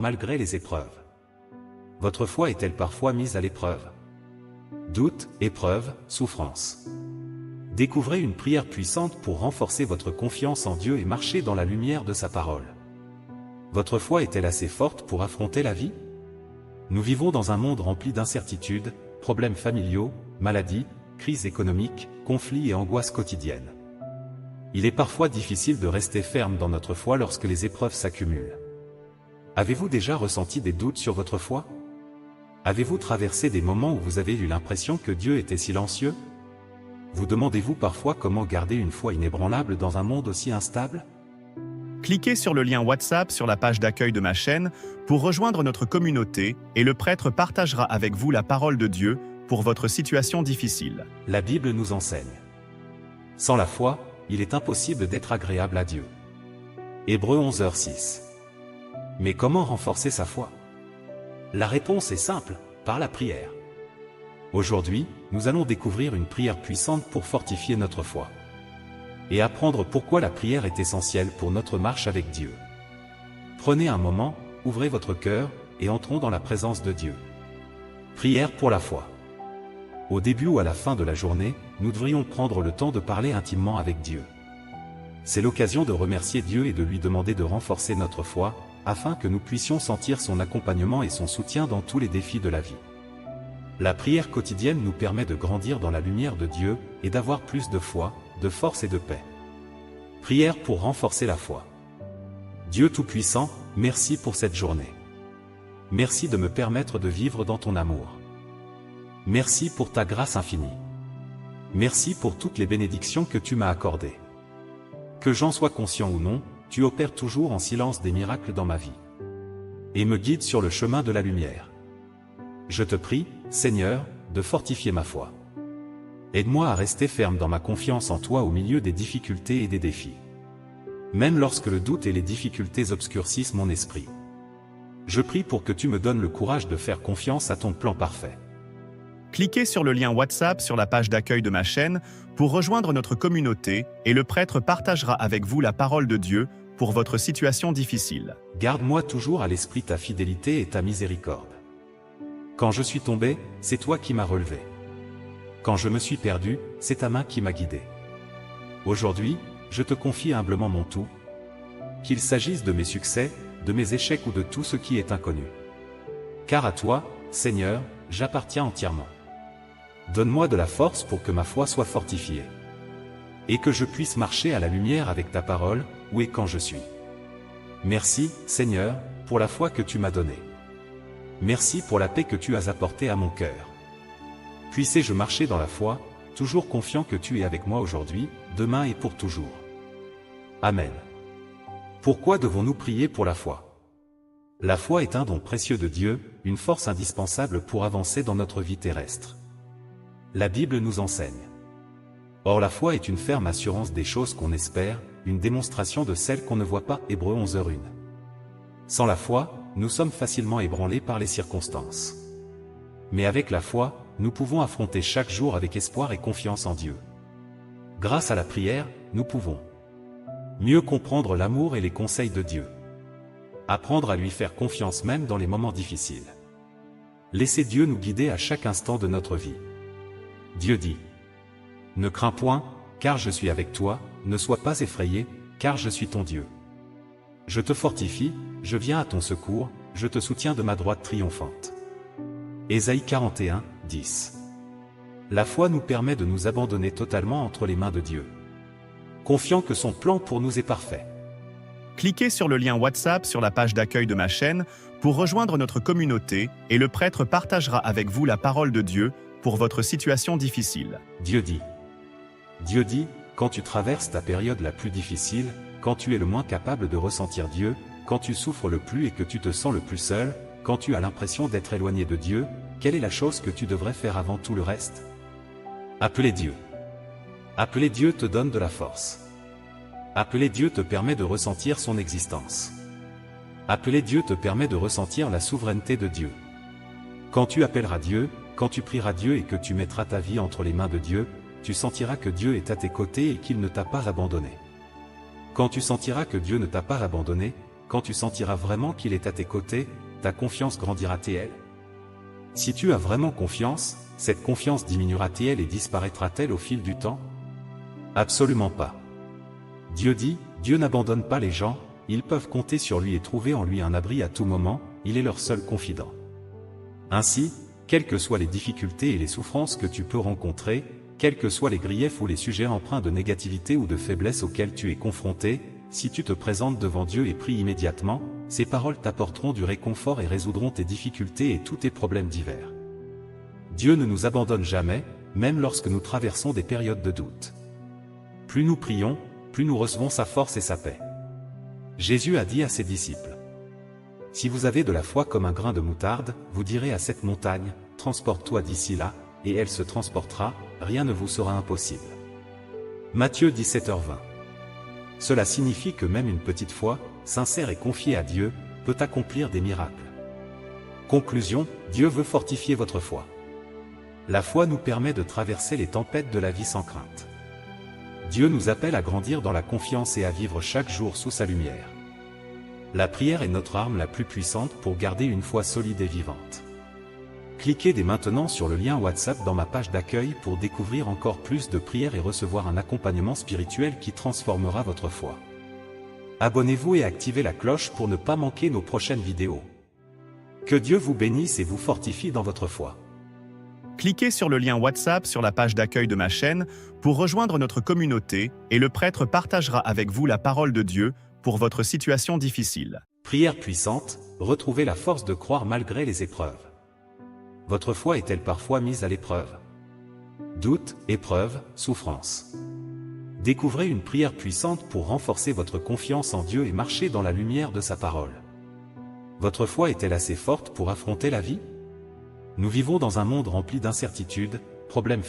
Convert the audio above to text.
malgré les épreuves. Votre foi est-elle parfois mise à l'épreuve? Doute, épreuve, souffrance. Découvrez une prière puissante pour renforcer votre confiance en Dieu et marcher dans la lumière de sa parole. Votre foi est-elle assez forte pour affronter la vie? Nous vivons dans un monde rempli d'incertitudes, problèmes familiaux, maladies, crises économiques, conflits et angoisses quotidiennes. Il est parfois difficile de rester ferme dans notre foi lorsque les épreuves s'accumulent. Avez-vous déjà ressenti des doutes sur votre foi? Avez-vous traversé des moments où vous avez eu l'impression que Dieu était silencieux? Vous demandez-vous parfois comment garder une foi inébranlable dans un monde aussi instable? Cliquez sur le lien WhatsApp sur la page d'accueil de ma chaîne pour rejoindre notre communauté et le prêtre partagera avec vous la parole de Dieu pour votre situation difficile. La Bible nous enseigne. Sans la foi, il est impossible d'être agréable à Dieu. Hébreux 11h6. Mais comment renforcer sa foi? La réponse est simple, par la prière. Aujourd'hui, nous allons découvrir une prière puissante pour fortifier notre foi. Et apprendre pourquoi la prière est essentielle pour notre marche avec Dieu. Prenez un moment, ouvrez votre cœur, et entrons dans la présence de Dieu. Prière pour la foi. Au début ou à la fin de la journée, nous devrions prendre le temps de parler intimement avec Dieu. C'est l'occasion de remercier Dieu et de lui demander de renforcer notre foi, afin que nous puissions sentir son accompagnement et son soutien dans tous les défis de la vie. La prière quotidienne nous permet de grandir dans la lumière de Dieu et d'avoir plus de foi, de force et de paix. Prière pour renforcer la foi. Dieu Tout-Puissant, merci pour cette journée. Merci de me permettre de vivre dans ton amour. Merci pour ta grâce infinie. Merci pour toutes les bénédictions que tu m'as accordées. Que j'en sois conscient ou non, tu opères toujours en silence des miracles dans ma vie. Et me guides sur le chemin de la lumière. Je te prie, Seigneur, de fortifier ma foi. Aide-moi à rester ferme dans ma confiance en toi au milieu des difficultés et des défis. Même lorsque le doute et les difficultés obscurcissent mon esprit. Je prie pour que tu me donnes le courage de faire confiance à ton plan parfait. Cliquez sur le lien WhatsApp sur la page d'accueil de ma chaîne pour rejoindre notre communauté et le prêtre partagera avec vous la parole de Dieu pour votre situation difficile. Garde-moi toujours à l'esprit ta fidélité et ta miséricorde. Quand je suis tombé, c'est toi qui m'as relevé. Quand je me suis perdu, c'est ta main qui m'a guidé. Aujourd'hui, je te confie humblement mon tout. Qu'il s'agisse de mes succès, de mes échecs ou de tout ce qui est inconnu. Car à toi, Seigneur, j'appartiens entièrement. Donne-moi de la force pour que ma foi soit fortifiée. Et que je puisse marcher à la lumière avec ta parole, où et quand je suis. Merci, Seigneur, pour la foi que tu m'as donnée. Merci pour la paix que tu as apportée à mon cœur. Puissé-je marcher dans la foi, toujours confiant que tu es avec moi aujourd'hui, demain et pour toujours. Amen. Pourquoi devons-nous prier pour la foi? La foi est un don précieux de Dieu, une force indispensable pour avancer dans notre vie terrestre. La Bible nous enseigne. Or la foi est une ferme assurance des choses qu'on espère, une démonstration de celles qu'on ne voit pas. Hébreux 11h1. Sans la foi, nous sommes facilement ébranlés par les circonstances. Mais avec la foi, nous pouvons affronter chaque jour avec espoir et confiance en Dieu. Grâce à la prière, nous pouvons mieux comprendre l'amour et les conseils de Dieu. Apprendre à lui faire confiance même dans les moments difficiles. Laissez Dieu nous guider à chaque instant de notre vie. Dieu dit: ne crains point, car je suis avec toi, ne sois pas effrayé, car je suis ton Dieu. Je te fortifie, je viens à ton secours, je te soutiens de ma droite triomphante. Ésaïe 41, 10. La foi nous permet de nous abandonner totalement entre les mains de Dieu. Confiant que son plan pour nous est parfait. Cliquez sur le lien WhatsApp sur la page d'accueil de ma chaîne pour rejoindre notre communauté et le prêtre partagera avec vous la parole de Dieu pour votre situation difficile. Dieu dit. Dieu dit, quand tu traverses ta période la plus difficile, quand tu es le moins capable de ressentir Dieu, quand tu souffres le plus et que tu te sens le plus seul, quand tu as l'impression d'être éloigné de Dieu, quelle est la chose que tu devrais faire avant tout le reste? Appeler Dieu. Appeler Dieu te donne de la force. Appeler Dieu te permet de ressentir son existence. Appeler Dieu te permet de ressentir la souveraineté de Dieu. Quand tu appelleras Dieu, quand tu prieras Dieu et que tu mettras ta vie entre les mains de Dieu, tu sentiras que Dieu est à tes côtés et qu'il ne t'a pas abandonné. Quand tu sentiras que Dieu ne t'a pas abandonné, quand tu sentiras vraiment qu'il est à tes côtés, ta confiance grandira-t-elle? Si tu as vraiment confiance, cette confiance diminuera-t-elle et disparaîtra-t-elle au fil du temps? Absolument pas. Dieu dit, Dieu n'abandonne pas les gens, ils peuvent compter sur lui et trouver en lui un abri à tout moment, il est leur seul confident. Ainsi, quelles que soient les difficultés et les souffrances que tu peux rencontrer, quels que soient les griefs ou les sujets empreints de négativité ou de faiblesse auxquels tu es confronté, si tu te présentes devant Dieu et pries immédiatement, ces paroles t'apporteront du réconfort et résoudront tes difficultés et tous tes problèmes divers. Dieu ne nous abandonne jamais, même lorsque nous traversons des périodes de doute. Plus nous prions, plus nous recevons sa force et sa paix. Jésus a dit à ses disciples: si vous avez de la foi comme un grain de moutarde, vous direz à cette montagne, transporte-toi d'ici là, et elle se transportera, rien ne vous sera impossible. Matthieu 17h20. Cela signifie que même une petite foi, sincère et confiée à Dieu, peut accomplir des miracles. Conclusion, Dieu veut fortifier votre foi. La foi nous permet de traverser les tempêtes de la vie sans crainte. Dieu nous appelle à grandir dans la confiance et à vivre chaque jour sous sa lumière. La prière est notre arme la plus puissante pour garder une foi solide et vivante. Cliquez dès maintenant sur le lien WhatsApp dans ma page d'accueil pour découvrir encore plus de prières et recevoir un accompagnement spirituel qui transformera votre foi. Abonnez-vous et activez la cloche pour ne pas manquer nos prochaines vidéos. Que Dieu vous bénisse et vous fortifie dans votre foi. Cliquez sur le lien WhatsApp sur la page d'accueil de ma chaîne pour rejoindre notre communauté et le prêtre partagera avec vous la parole de Dieu pour votre situation difficile. Prière puissante, retrouvez la force de croire malgré les épreuves. Votre foi est-elle parfois mise à l'épreuve? Doute, épreuve, souffrance. Découvrez une prière puissante pour renforcer votre confiance en Dieu et marcher dans la lumière de sa parole. Votre foi est-elle assez forte pour affronter la vie? Nous vivons dans un monde rempli d'incertitudes, problèmes familiaux,